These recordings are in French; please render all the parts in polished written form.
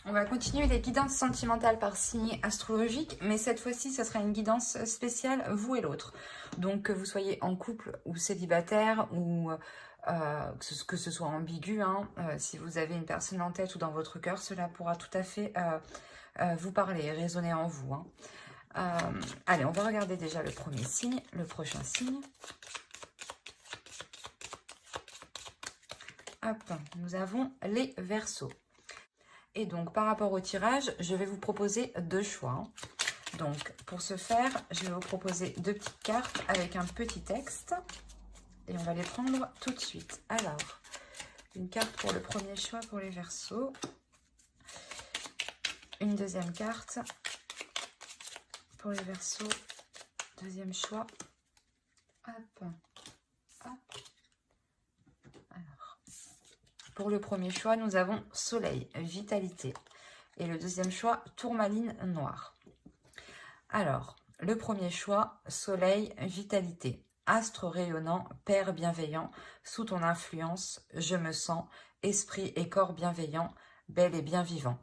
On va continuer les guidances sentimentales par signe astrologique, mais cette fois-ci, ce sera une guidance spéciale, vous et l'autre. Donc, que vous soyez en couple ou célibataire, ou que ce soit ambigu, hein, si vous avez une personne en tête ou dans votre cœur, cela pourra tout à fait vous parler et résonner en vous. Hein. Allez, on va regarder déjà le premier signe, le prochain signe. Hop, nous avons les Verseaux. Et donc, par rapport au tirage, je vais vous proposer deux choix. Donc, pour ce faire, je vais vous proposer deux petites cartes avec un petit texte. Et on va les prendre tout de suite. Alors, une carte pour le premier choix pour les Verseaux. Une deuxième carte pour les Verseaux. Deuxième choix. Hop. Hop. Alors, pour le premier choix, nous avons Soleil, Vitalité. Et le deuxième choix, Tourmaline Noire. Alors, le premier choix, Soleil, Vitalité. Astre rayonnant, Père bienveillant, sous ton influence, je me sens, esprit et corps bienveillant, bel et bien vivant.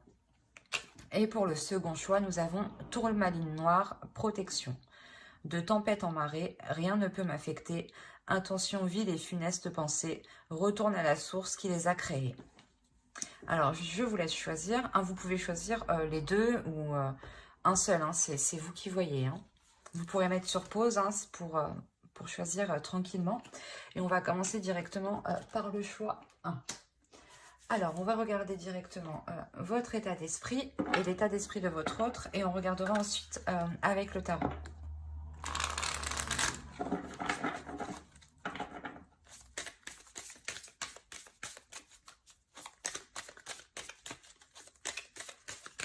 Et pour le second choix, nous avons Tourmaline Noire, Protection. De tempête en marée, rien ne peut m'affecter, intention vile et funeste pensée, retourne à la source qui les a créés. Alors, je vous laisse choisir. Vous pouvez choisir les deux ou un seul. Hein, c'est vous qui voyez. Hein. Vous pourrez mettre sur pause hein, pour choisir tranquillement. Et on va commencer directement par le choix 1. Alors, on va regarder directement votre état d'esprit et l'état d'esprit de votre autre. Et on regardera ensuite avec le tarot.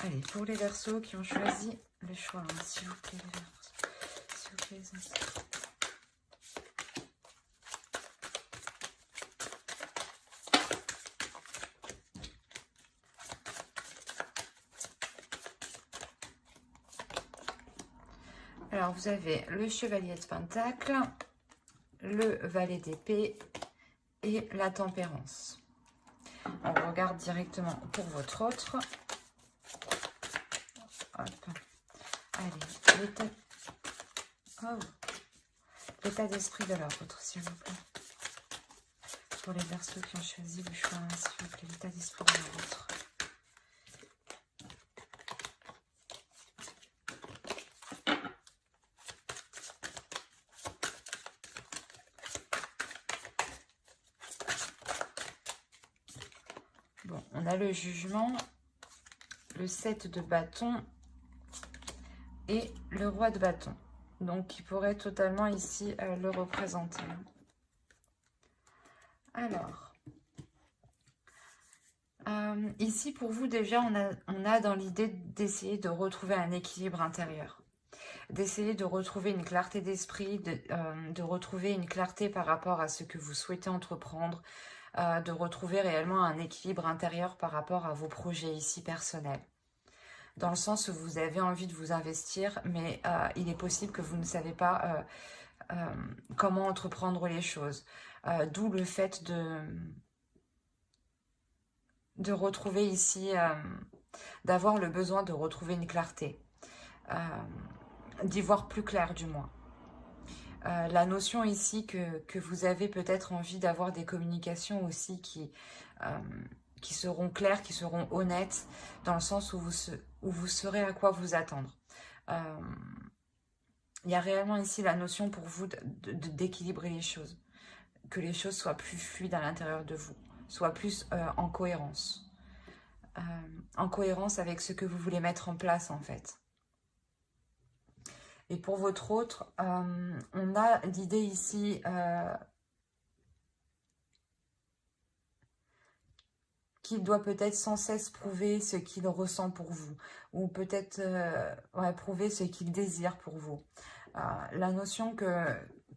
Allez, pour les Verseaux qui ont choisi le choix, hein, s'il vous plaît, les Verseaux. S'il vous plaît, les Verseaux. Alors, vous avez le Chevalier de Pentacle, le Valet d'épée et la Tempérance. On regarde directement pour votre autre. Hop. Allez, l'état d'esprit de leur autre, s'il vous plaît. Pour les Verseaux qui ont choisi le choix, s'il vous plaît, l'état d'esprit de leur autre. Bon, on a le Jugement, le 7 de bâton et le Roi de bâton. Donc, qui pourrait totalement ici le représenter. Alors, ici pour vous déjà, on a dans l'idée d'essayer de retrouver un équilibre intérieur. D'essayer de retrouver une clarté d'esprit, de retrouver une clarté par rapport à ce que vous souhaitez entreprendre, de retrouver réellement un équilibre intérieur par rapport à vos projets ici personnels. Dans le sens où vous avez envie de vous investir, mais il est possible que vous ne savez pas comment entreprendre les choses. D'où le fait de retrouver ici, d'avoir le besoin de retrouver une clarté, d'y voir plus clair du moins. La notion ici que vous avez peut-être envie d'avoir des communications aussi qui seront claires, qui seront honnêtes, dans le sens où vous saurez à quoi vous attendre. Il y a réellement ici la notion pour vous d'équilibrer les choses, que les choses soient plus fluides à l'intérieur de vous, soient plus en cohérence avec ce que vous voulez mettre en place en fait. Et pour votre autre, on a l'idée ici qu'il doit peut-être sans cesse prouver ce qu'il ressent pour vous, ou peut-être prouver ce qu'il désire pour vous. La notion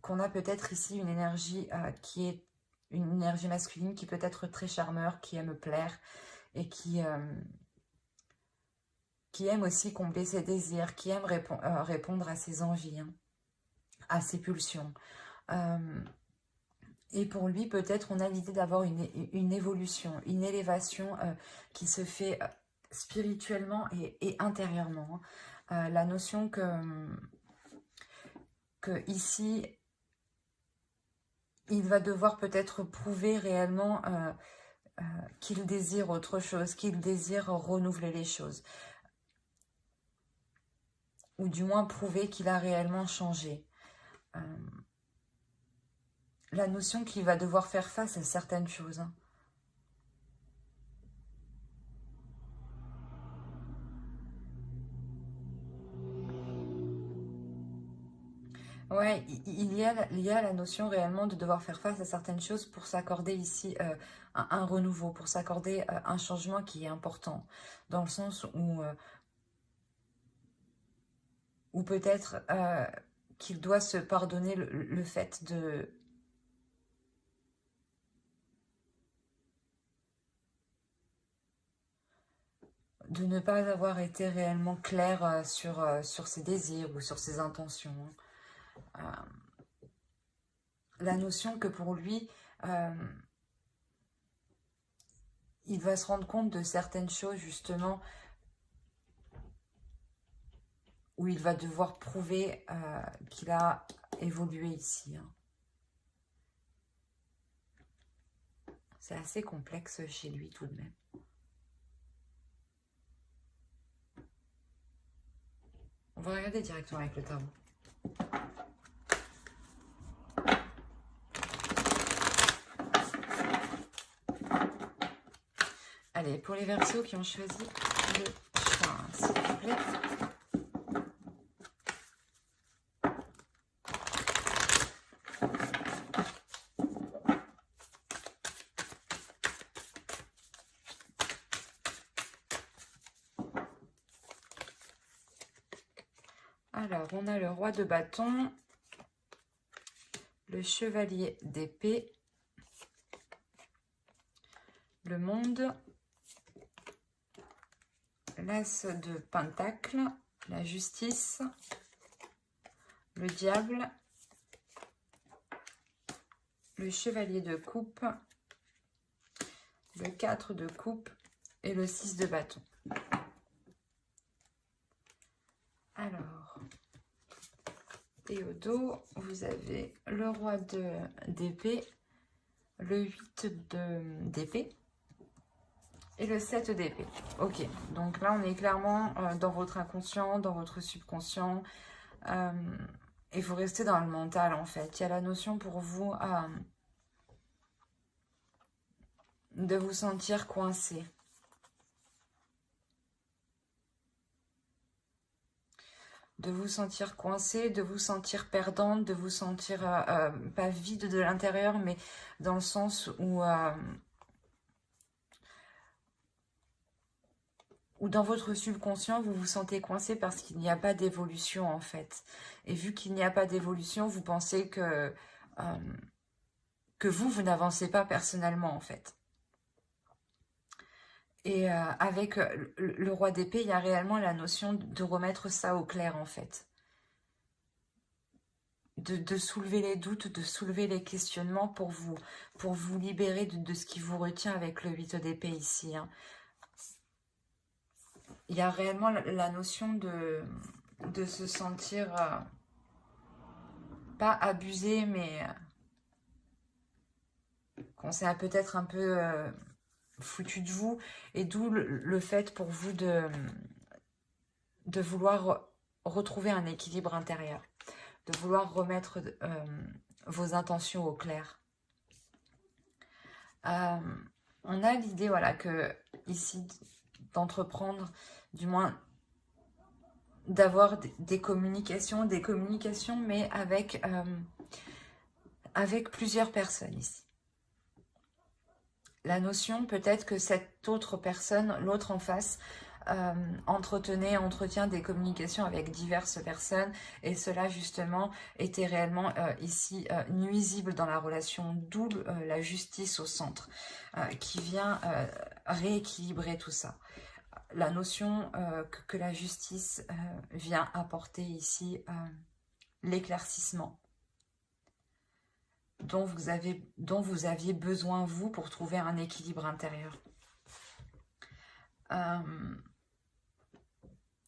qu'on a peut-être ici une énergie qui est une énergie masculine qui peut être très charmeur, qui aime plaire et qui aime aussi combler ses désirs, qui aime répondre à ses envies, hein, à ses pulsions. Et pour lui, peut-être, on a l'idée d'avoir une évolution, une élévation qui se fait spirituellement et intérieurement. La notion que ici, il va devoir peut-être prouver réellement qu'il désire autre chose, qu'il désire renouveler les choses. Ou du moins prouver qu'il a réellement changé. La notion qu'il va devoir faire face à certaines choses. Hein. Ouais, il y a la notion réellement de devoir faire face à certaines choses pour s'accorder ici un renouveau, pour s'accorder un changement qui est important. Dans le sens où peut-être qu'il doit se pardonner le fait de ne pas avoir été réellement clair sur ses désirs ou sur ses intentions. La notion que pour lui, il va se rendre compte de certaines choses justement où il va devoir prouver qu'il a évolué ici. Hein. C'est assez complexe chez lui tout de même. On va regarder directement avec le tarot. Allez, pour les Verseaux qui ont choisi le choix, s'il vous plaît. Alors, on a le roi de bâton, le chevalier d'épée, le monde, l'as de pentacle, la justice, le diable, le chevalier de coupe, le 4 de coupe et le 6 de bâton. Alors, et au dos, vous avez le roi d'épée, le 8 d'épée et le 7 d'épée. Ok, donc là on est clairement dans votre inconscient, dans votre subconscient. Et vous restez dans le mental en fait. Il y a la notion pour vous de vous sentir coincé. De vous sentir coincé, de vous sentir perdante, de vous sentir pas vide de l'intérieur, mais dans le sens où dans votre subconscient, vous vous sentez coincé parce qu'il n'y a pas d'évolution en fait. Et vu qu'il n'y a pas d'évolution, vous pensez que vous n'avancez pas personnellement en fait. Et avec le roi d'épée, il y a réellement la notion de remettre ça au clair en fait. De soulever les doutes, de soulever les questionnements pour vous libérer de ce qui vous retient avec le 8 d'épée ici. Hein. Il y a réellement la notion de se sentir pas abusé, mais qu'on s'est peut-être un peu foutu de vous. Et d'où le fait pour vous de vouloir retrouver un équilibre intérieur. De vouloir remettre vos intentions au clair. On a l'idée, voilà, que ici, d'entreprendre, du moins d'avoir des communications, mais avec plusieurs personnes ici. La notion peut-être que cette autre personne, l'autre en face, entretient des communications avec diverses personnes et cela justement était réellement ici nuisible dans la relation, d'où la justice au centre qui vient rééquilibrer tout ça. La notion que la justice vient apporter ici l'éclaircissement dont vous aviez besoin vous pour trouver un équilibre intérieur.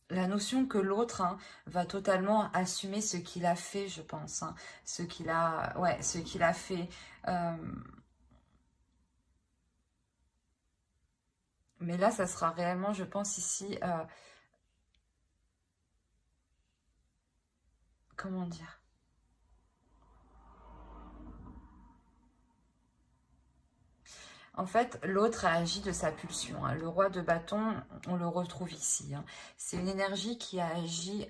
La notion que l'autre va totalement assumer ce qu'il a fait, je pense. Ce qu'il a, ouais, ce qu'il a fait. Mais là, ça sera réellement, je pense, ici, comment dire? En fait, l'autre a agi de sa pulsion. Le roi de bâton, on le retrouve ici. C'est une énergie qui a agi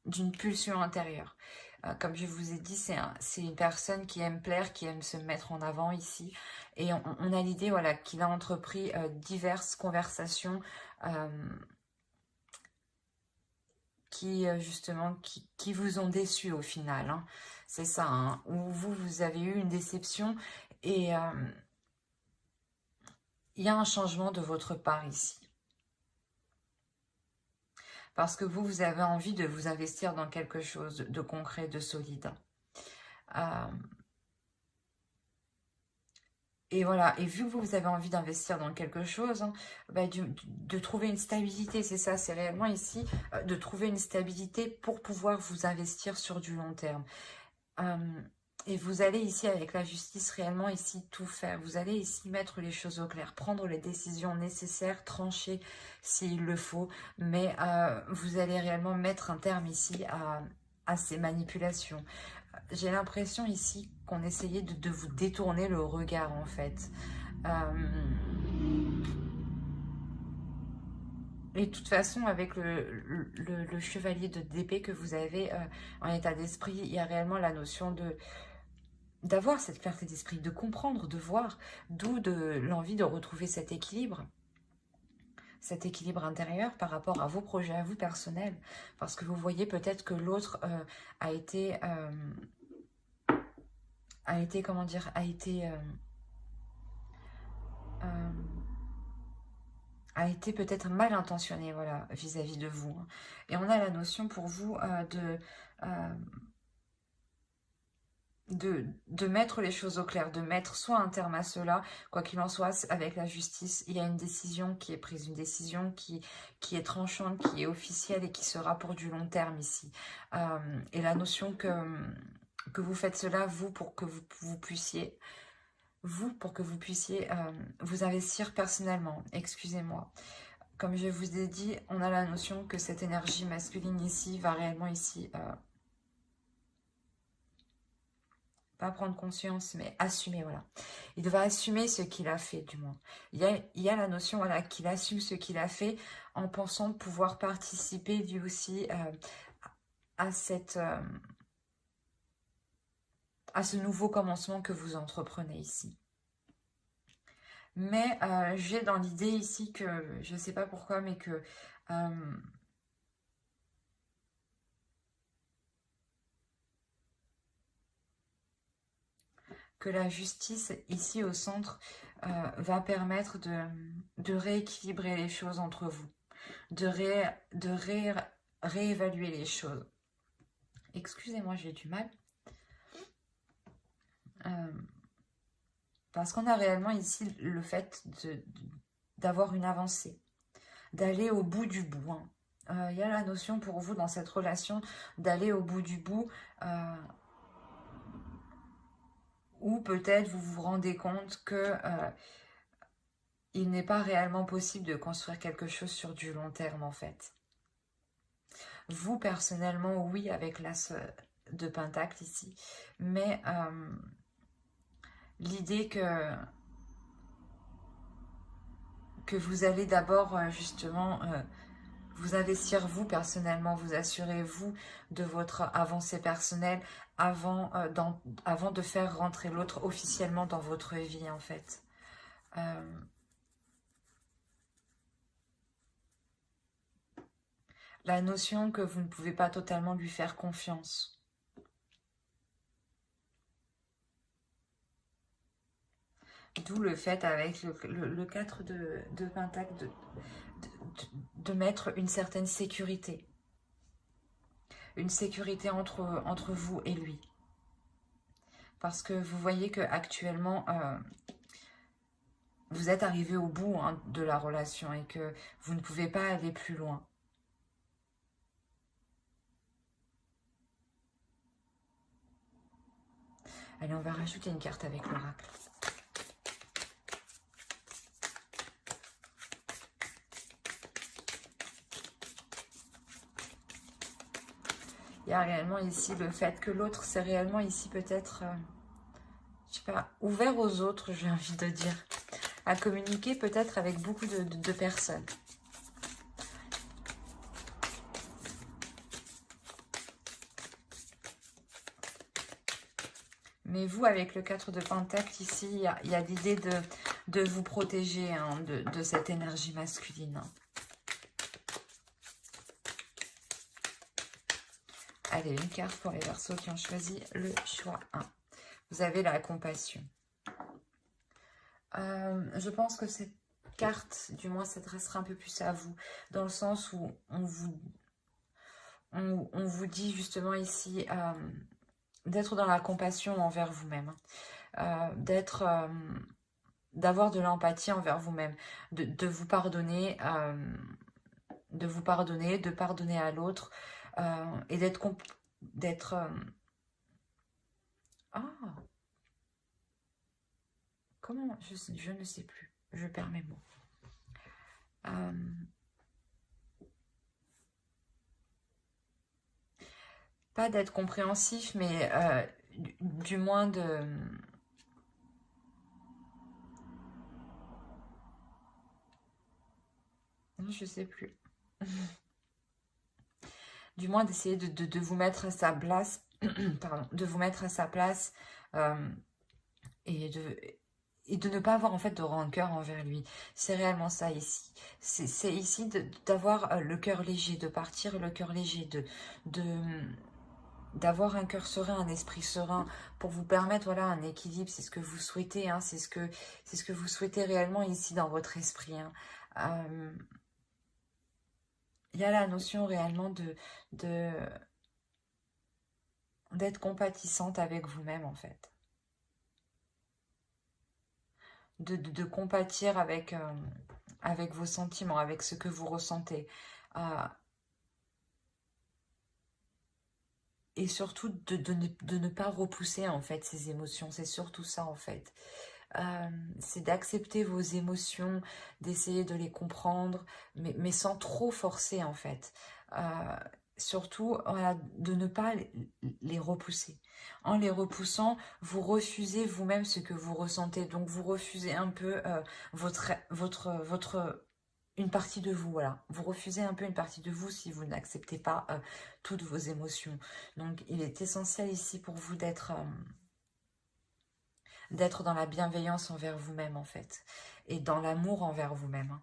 d'une pulsion intérieure. Comme je vous ai dit, c'est une personne qui aime plaire, qui aime se mettre en avant ici. Et on a l'idée voilà, qu'il a entrepris diverses conversations justement, qui vous ont déçu au final. C'est ça, où vous avez eu une déception et il y a un changement de votre part ici. Parce que vous avez envie de vous investir dans quelque chose de concret, de solide. Et voilà, et vu que vous avez envie d'investir dans quelque chose, de trouver une stabilité, c'est ça, c'est réellement ici, de trouver une stabilité pour pouvoir vous investir sur du long terme. Et vous allez ici, avec la justice, réellement ici tout faire. Vous allez ici mettre les choses au clair, prendre les décisions nécessaires, trancher s'il le faut, mais vous allez réellement mettre un terme ici à ces manipulations. J'ai l'impression ici qu'on essayait de vous détourner le regard en fait. Et de toute façon, avec le chevalier d'épée que vous avez en état d'esprit, il y a réellement la notion d'avoir cette clarté d'esprit, de comprendre, de voir, d'où l'envie de retrouver cet équilibre intérieur par rapport à vos projets, à vous personnels. Parce que vous voyez peut-être que l'autre a été, comment dire, a été peut-être mal intentionné, voilà, vis-à-vis de vous. Et on a la notion pour vous de mettre les choses au clair, de mettre soit un terme à cela, quoi qu'il en soit, avec la justice, il y a une décision qui est prise, une décision qui est tranchante, qui est officielle et qui sera pour du long terme ici. Et la notion que vous faites cela, vous, pour que vous puissiez vous investir personnellement, excusez-moi. Comme je vous ai dit, on a la notion que cette énergie masculine ici va réellement ici pas prendre conscience, mais assumer, voilà. Il va assumer ce qu'il a fait, du moins. Il y a la notion, voilà, qu'il assume ce qu'il a fait en pensant pouvoir participer, lui aussi, à ce nouveau commencement que vous entreprenez ici. Mais j'ai dans l'idée ici que, je ne sais pas pourquoi, mais que la justice ici au centre va permettre de rééquilibrer les choses entre vous, de réévaluer les choses. Excusez-moi, j'ai du mal. Parce qu'on a réellement ici le fait d'avoir une avancée, d'aller au bout du bout. Il y a la notion pour vous dans cette relation d'aller au bout du bout, ou peut-être vous vous rendez compte que il n'est pas réellement possible de construire quelque chose sur du long terme en fait. Vous personnellement, oui, avec l'as de Pentacle ici, mais l'idée que vous allez d'abord justement vous investir vous personnellement, vous assurer vous de votre avancée personnelle avant de faire rentrer l'autre officiellement dans votre vie en fait. La notion que vous ne pouvez pas totalement lui faire confiance. D'où le fait avec le 4 de Pentacle de mettre une certaine sécurité. Une sécurité entre vous et lui. – – – – – – – – – – – – – – – – – – – – – – – – – – – – – – – – – – – – – – – – – – – – – – – – – – – – – – – – – – – – – – – – – – – – – – – – – – – – – – – – – – – – – – – – – – – – – – – – – – – – – – – – – – – – – – – – – – – – – – – –– Parce que vous voyez que actuellement, parce que vous voyez que actuellement, vous êtes arrivé au bout hein, de la relation et que vous ne pouvez pas aller plus loin. Allez, on va rajouter une carte avec l'oracle. Il y a réellement ici le fait que l'autre, c'est réellement ici peut-être, je sais pas, ouvert aux autres, j'ai envie de dire. À communiquer peut-être avec beaucoup de personnes. Mais vous, avec le 4 de Pentacle, ici, il y a l'idée de vous protéger hein, de cette énergie masculine. Allez, une carte pour les Verseaux qui ont choisi le choix 1. Vous avez la compassion. Je pense que cette carte, du moins, s'adressera un peu plus à vous, dans le sens où on vous dit justement ici d'être dans la compassion envers vous-même, d'avoir de l'empathie envers vous-même, de vous pardonner, de pardonner à l'autre et d'être comment je ne sais plus, je perds mes mots. Pas d'être compréhensif, mais du moins de... Je sais plus. Du moins d'essayer de vous mettre à sa place, pardon, de vous mettre à sa place et de ne pas avoir en fait de rancœur envers lui. C'est réellement ça ici. C'est ici d'avoir le cœur léger, de partir le cœur léger, d'avoir un cœur serein, un esprit serein, pour vous permettre voilà, un équilibre, c'est ce que vous souhaitez, hein, c'est ce que vous souhaitez réellement ici dans votre esprit. Hein. Il y a la notion réellement d'être compatissante avec vous-même en fait. De compatir avec vos sentiments, avec ce que vous ressentez. Et surtout de ne pas repousser en fait ces émotions. C'est surtout ça en fait. C'est d'accepter vos émotions, d'essayer de les comprendre, mais sans trop forcer en fait. Surtout voilà, de ne pas les repousser. En les repoussant, vous refusez vous-même ce que vous ressentez. Donc vous refusez un peu une partie de vous. Voilà. Vous refusez un peu une partie de vous si vous n'acceptez pas toutes vos émotions. Donc il est essentiel ici pour vous d'être dans la bienveillance envers vous-même en fait, et dans l'amour envers vous-même. Hein.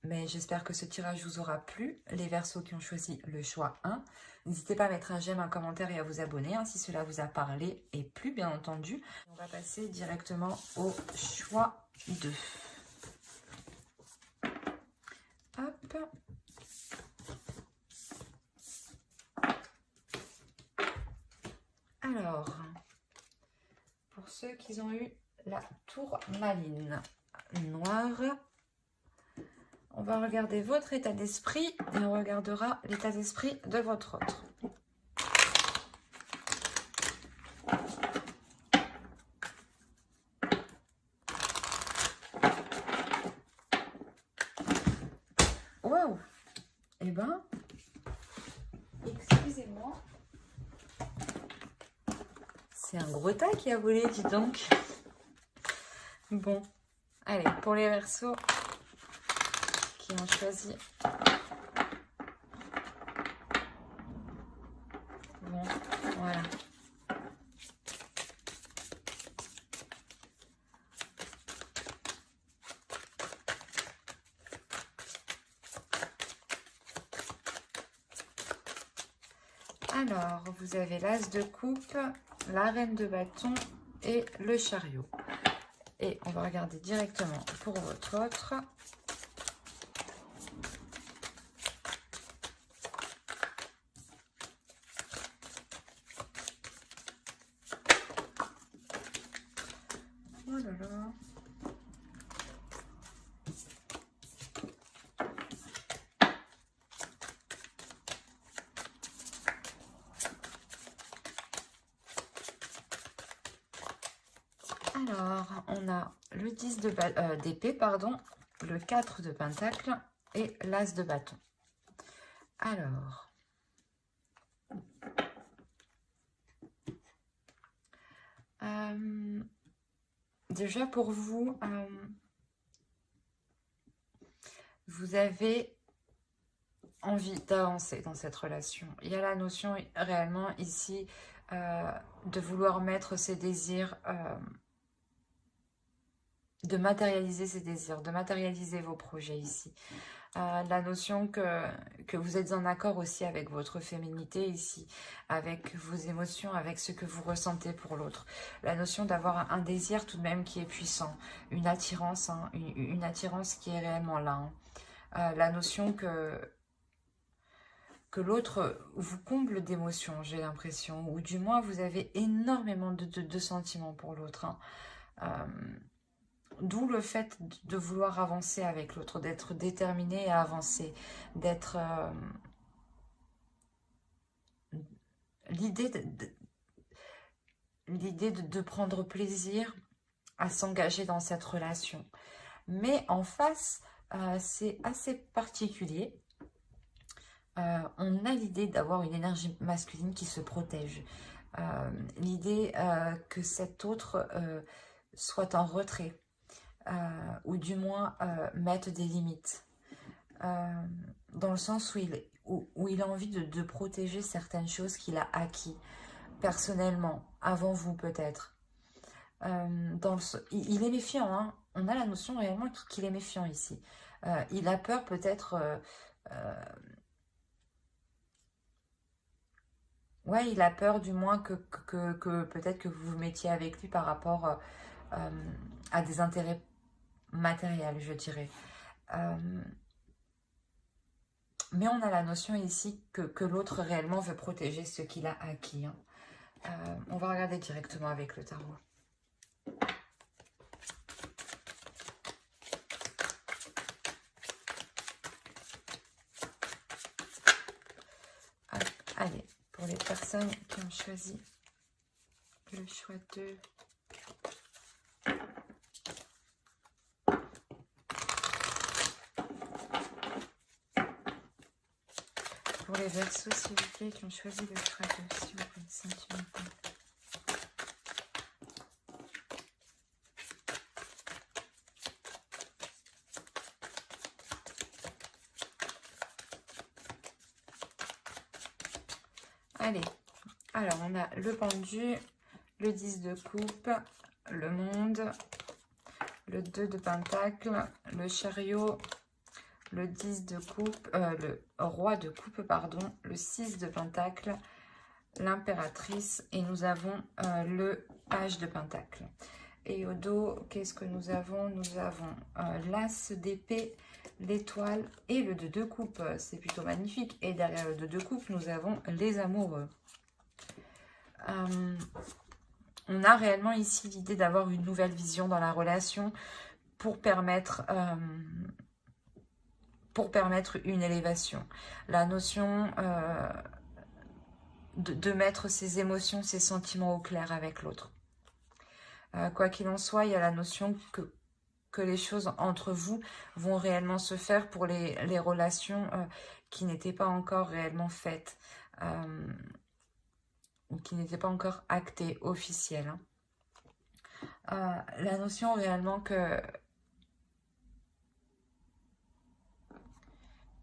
Mais j'espère que ce tirage vous aura plu. Les Verseaux qui ont choisi le choix 1, n'hésitez pas à mettre un j'aime, un commentaire et à vous abonner hein, si cela vous a parlé et plu bien entendu. On va passer directement au choix 2. Hop. Alors, pour ceux qui ont eu la tourmaline noire, on va regarder votre état d'esprit et on regardera l'état d'esprit de votre autre. Waouh! Eh ben, excusez-moi. C'est un gros tas qui a volé, dis donc. Bon, allez, pour les Verseaux qui ont choisi. Bon, voilà. Alors, vous avez l'As de coupe, la Reine de bâton et le chariot. Et on va regarder directement pour votre autre. Oh Alors, on a le 10 d'épée, pardon, le 4 de pentacle et l'as de bâton. Alors, déjà pour vous, vous avez envie d'avancer dans cette relation. Il y a la notion réellement ici de vouloir mettre ses désirs, de matérialiser ses désirs, de matérialiser vos projets ici. La notion que vous êtes en accord aussi avec votre féminité ici, avec vos émotions, avec ce que vous ressentez pour l'autre. La notion d'avoir un désir tout de même qui est puissant, une attirance, hein, une attirance qui est réellement là. Hein. La notion que l'autre vous comble d'émotions, j'ai l'impression, ou du moins vous avez énormément de sentiments pour l'autre. Hein. D'où le fait de vouloir avancer avec l'autre, d'être déterminé à avancer, d'être... l'idée de prendre plaisir à s'engager dans cette relation. Mais en face, c'est assez particulier. On a l'idée d'avoir une énergie masculine qui se protège. L'idée que cet autre soit en retrait. Ou du moins mettre des limites. Dans le sens où il a envie de protéger certaines choses qu'il a acquis personnellement, avant vous peut-être. Il est méfiant, hein. On a la notion réellement qu'il est méfiant ici. Il a peur peut-être... ouais, il a peur du moins que peut-être que vous vous mettiez avec lui par rapport à des intérêts matériels, je dirais. Mais on a la notion ici que l'autre réellement veut protéger ce qu'il a acquis. Hein. On va regarder directement avec le tarot. Allez, pour les personnes qui ont choisi le choix de... Pour les Verseaux, s'il vous plaît, qui ont choisi le choix de, s'il vous plaît, sentimental. Allez, alors on a le pendu, le 10 de coupe, le monde, le 2 de pentacle, le chariot, le 10 de coupe, le roi de coupe, pardon, le 6 de pentacle, l'impératrice et nous avons le page de pentacle. Et au dos, qu'est-ce que nous avons? Nous avons l'as d'épée, l'étoile et le 2 de coupe. C'est plutôt magnifique. Et derrière le 2 de coupe, nous avons les amoureux. On a réellement ici l'idée d'avoir une nouvelle vision dans la relation pour permettre une élévation. La notion de mettre ses émotions, ses sentiments au clair avec l'autre. Quoi qu'il en soit, il y a la notion que les choses entre vous vont réellement se faire pour les relations qui n'étaient pas encore réellement faites, ou qui n'étaient pas encore actées, officielles. Hein. La notion réellement que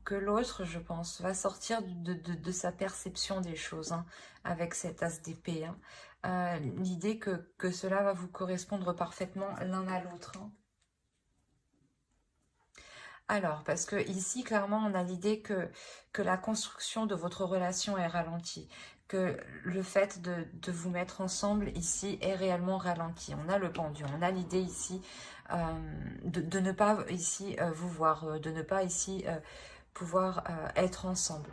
l'autre, je pense, va sortir de sa perception des choses, hein, avec cet as d'épée. Hein. L'idée que cela va vous correspondre parfaitement l'un à l'autre. Hein. Alors, parce que ici, clairement, on a l'idée que la construction de votre relation est ralentie, que le fait de vous mettre ensemble ici est réellement ralenti. On a le pendu, on a l'idée ici de ne pas ici vous voir, de ne pas ici pouvoir être ensemble.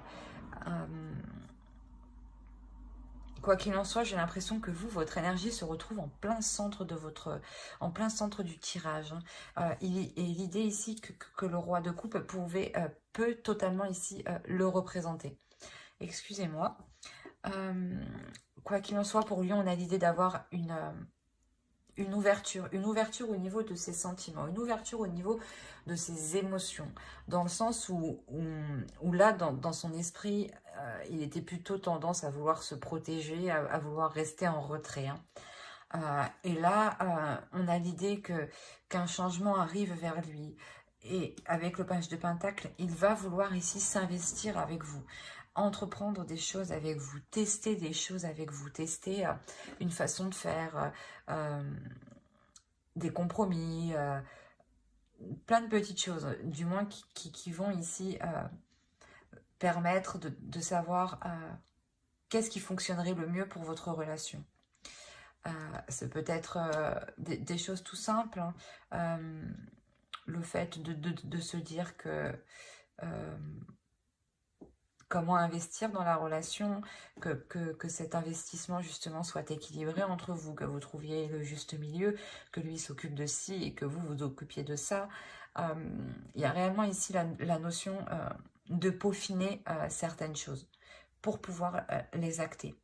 Quoi qu'il en soit, j'ai l'impression que vous, votre énergie se retrouve en plein centre du tirage. Hein. Et l'idée ici que le roi de coupe peut totalement ici le représenter. Excusez-moi. Quoi qu'il en soit, pour lui, on a l'idée d'avoir une ouverture au niveau de ses sentiments, une ouverture au niveau de ses émotions, dans le sens où là, dans son esprit, il était plutôt tendance à vouloir se protéger, à vouloir rester en retrait, hein. Et là, on a l'idée qu'un changement arrive vers lui. Et avec le page de Pentacle, il va vouloir ici s'investir avec vous, entreprendre des choses avec vous, tester des choses avec vous, tester une façon de faire, des compromis, plein de petites choses, du moins qui vont ici permettre de savoir qu'est-ce qui fonctionnerait le mieux pour votre relation. C'est peut-être des choses tout simples, hein. Le fait de se dire que comment investir dans la relation, que cet investissement justement soit équilibré entre vous, que vous trouviez le juste milieu, que lui s'occupe de ci et que vous vous occupiez de ça. Il y a réellement ici la notion de peaufiner certaines choses pour pouvoir les acter.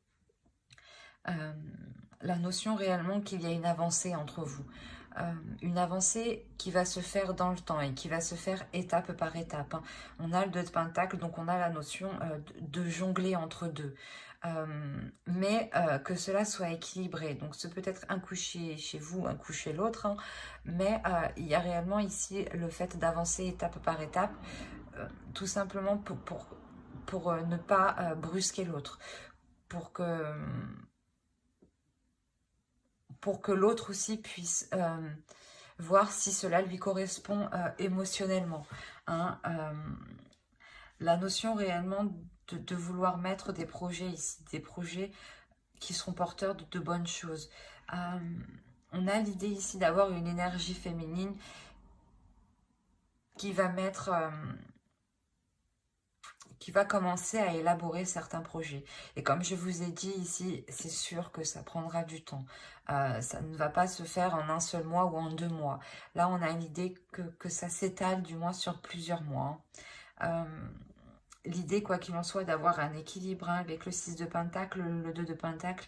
La notion réellement qu'il y a une avancée entre vous. Une avancée qui va se faire dans le temps et qui va se faire étape par étape, hein. On a le 2 de Pentacle, donc on a la notion de jongler entre deux. Mais que cela soit équilibré. Donc ce peut être un coup chez vous, un coup chez l'autre, hein. Mais il y a réellement ici le fait d'avancer étape par étape, tout simplement pour ne pas brusquer l'autre. Pour que l'autre aussi puisse voir si cela lui correspond émotionnellement, hein. La notion réellement de vouloir mettre des projets ici, des projets qui seront porteurs de bonnes choses. On a l'idée ici d'avoir une énergie féminine qui va mettre... qui va commencer à élaborer certains projets. Et comme je vous ai dit ici, c'est sûr que ça prendra du temps. Ça ne va pas se faire en un seul mois ou en 2 mois. Là, on a l'idée que ça s'étale du moins sur plusieurs mois. L'idée, quoi qu'il en soit, d'avoir un équilibre, hein, avec le 6 de Pentacle, le 2 de Pentacle.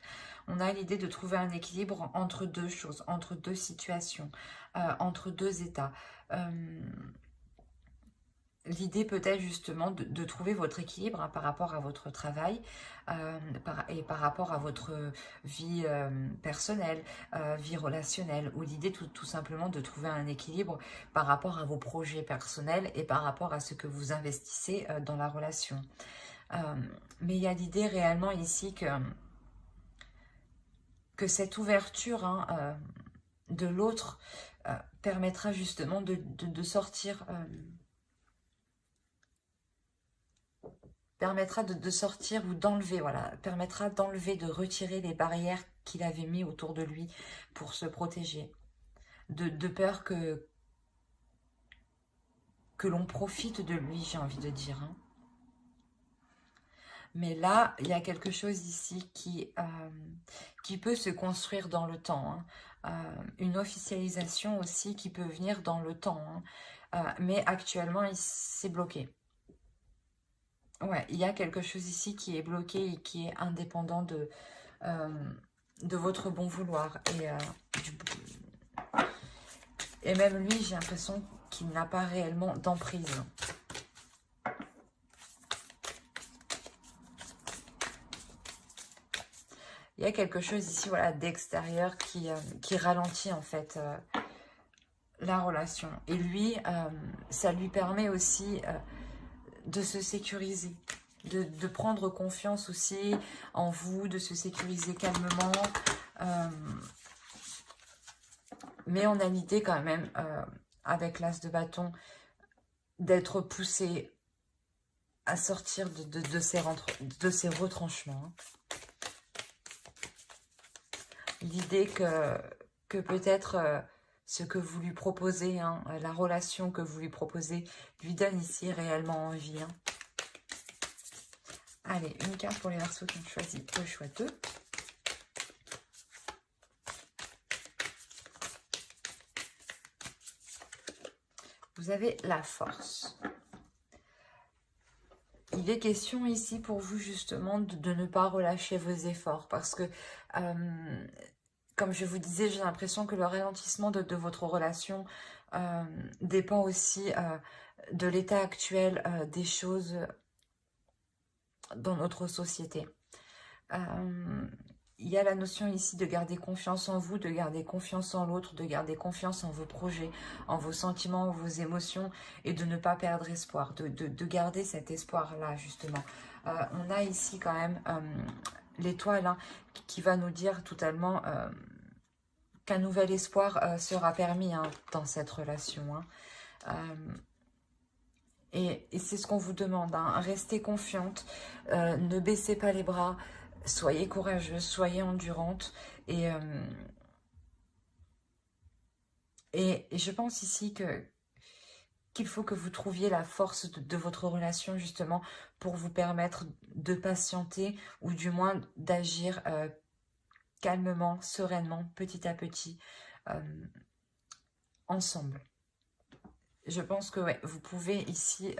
On a l'idée de trouver un équilibre entre deux choses, entre deux situations, entre deux états. L'idée peut-être justement de trouver votre équilibre, hein, par rapport à votre travail et par rapport à votre vie personnelle, vie relationnelle, ou l'idée tout simplement de trouver un équilibre par rapport à vos projets personnels et par rapport à ce que vous investissez dans la relation. Mais il y a l'idée réellement ici que cette ouverture, hein, de l'autre permettra justement de sortir... permettra de sortir ou d'enlever, voilà, permettra d'enlever, de retirer les barrières qu'il avait mis autour de lui pour se protéger. De peur que l'on profite de lui, j'ai envie de dire, hein. Mais là, il y a quelque chose ici qui peut se construire dans le temps, hein. Une officialisation aussi qui peut venir dans le temps, hein. Mais actuellement, c'est bloqué. Ouais, il y a quelque chose ici qui est bloqué et qui est indépendant de votre bon vouloir. Et même lui, j'ai l'impression qu'il n'a pas réellement d'emprise. Il y a quelque chose ici, voilà, d'extérieur qui ralentit en fait la relation. Et lui, ça lui permet aussi de se sécuriser, de prendre confiance aussi en vous, de se sécuriser calmement. Mais on a l'idée quand même, avec l'as de bâton, d'être poussé à sortir de ces retranchements, hein. L'idée que peut-être ce que vous lui proposez, hein, la relation que vous lui proposez, lui donne ici réellement envie, hein. Allez, une carte pour les Verseaux qui ont choisi le choix 2. Vous avez la force. Il est question ici pour vous justement de ne pas relâcher vos efforts parce que comme je vous disais, j'ai l'impression que le ralentissement de votre relation dépend aussi de l'état actuel des choses dans notre société. Il y a la notion ici de garder confiance en vous, de garder confiance en l'autre, de garder confiance en vos projets, en vos sentiments, en vos émotions, et de ne pas perdre espoir, de garder cet espoir-là, justement. On a ici quand même l'étoile hein, qui va nous dire totalement qu'un nouvel espoir sera permis hein, dans cette relation. Hein. Et c'est ce qu'on vous demande, hein. Restez confiante, ne baissez pas les bras, soyez courageuse, soyez endurante. Et je pense ici qu'il faut que vous trouviez la force de votre relation justement pour vous permettre de patienter ou du moins d'agir calmement, sereinement, petit à petit, ensemble. Je pense que ouais, vous pouvez ici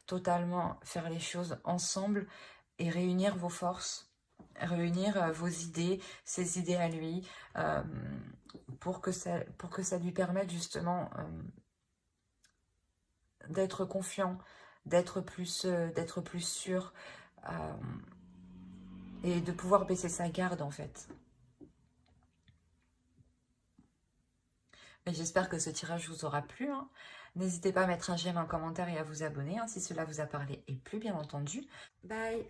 totalement faire les choses ensemble et réunir vos forces, réunir vos idées, ses idées à lui, pour que ça lui permette justement d'être confiant, d'être plus sûr et de pouvoir baisser sa garde en fait. J'espère que ce tirage vous aura plu. Hein. N'hésitez pas à mettre un j'aime, un commentaire et à vous abonner hein, si cela vous a parlé et plu bien entendu. Bye!